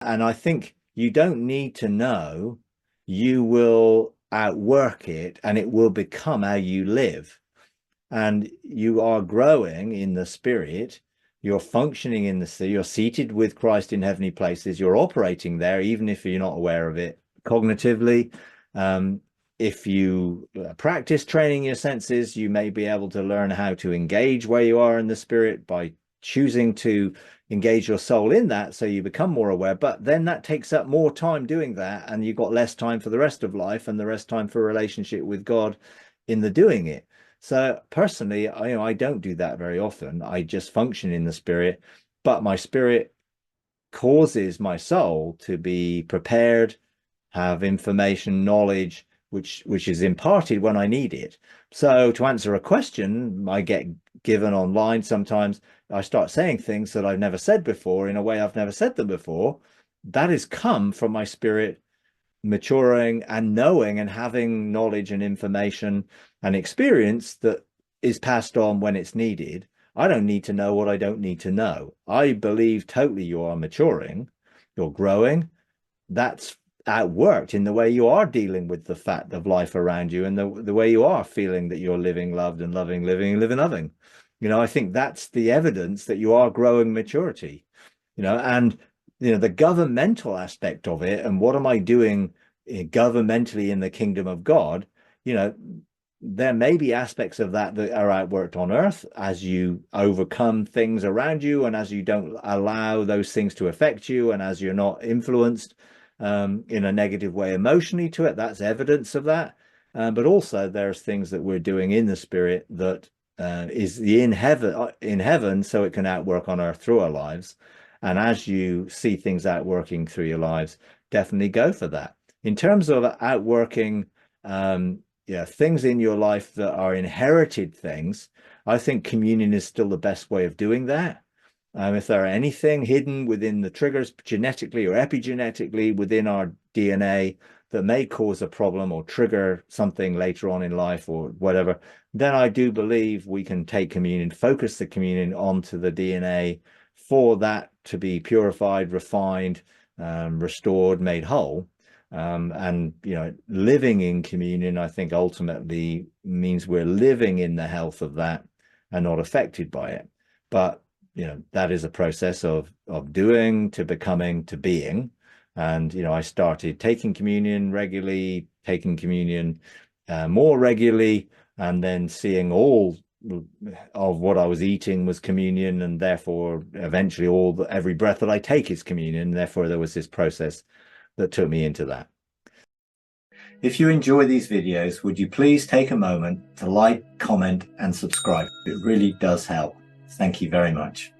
And I think you don't need to know, you will outwork it and it will become how you live. And you are growing in the spirit, you're functioning in the, you're seated with Christ in heavenly places, you're operating there, even if you're not aware of it cognitively. If you practice training your senses, you may be able to learn how to engage where you are in the spirit by choosing to engage your soul in that, so you become more aware. But then that takes up more time doing that, and you've got less time for the rest of life and the rest time for a relationship with God in the doing it. So personally, I don't do that very often. I just function in the spirit, but my spirit causes my soul to be prepared, have information, knowledge, which is imparted when I need it. So to answer a question I get given online, sometimes I start saying things that I've never said before in a way I've never said them before. That has come from my spirit maturing and knowing and having knowledge and information and experience that is passed on when it's needed. I don't need to know what I don't need to know. I believe totally you are maturing, you're growing. That's outworked in the way you are dealing with the fact of life around you, and the way you are feeling that you're living, loved, and loving, living, and living, loving. I think that's the evidence that you are growing maturity, and the governmental aspect of it, and what am I doing governmentally in the kingdom of God, there may be aspects of that that are outworked on earth as you overcome things around you, and as you don't allow those things to affect you, and as you're not influenced in a negative way emotionally to it. That's evidence of that. But also there's things that we're doing in the spirit that is in heaven, so it can outwork on earth through our lives. And as you see things outworking through your lives, definitely go for that. In terms of outworking things in your life that are inherited things, I think communion is still the best way of doing that. If there are anything hidden within the triggers genetically or epigenetically within our DNA that may cause a problem or trigger something later on in life or whatever, then I do believe we can take communion, focus the communion onto the DNA for that to be purified, refined, restored, made whole. And living in communion, I think ultimately means we're living in the health of that and not affected by it. But that is a process of doing to becoming to being. And I started taking communion regularly, taking communion more regularly, and then seeing all of what I was eating was communion, and therefore eventually every breath that I take is communion. And therefore there was this process that took me into that. If you enjoy these videos, would you please take a moment to like, comment, and subscribe? It really does help. Thank you very much.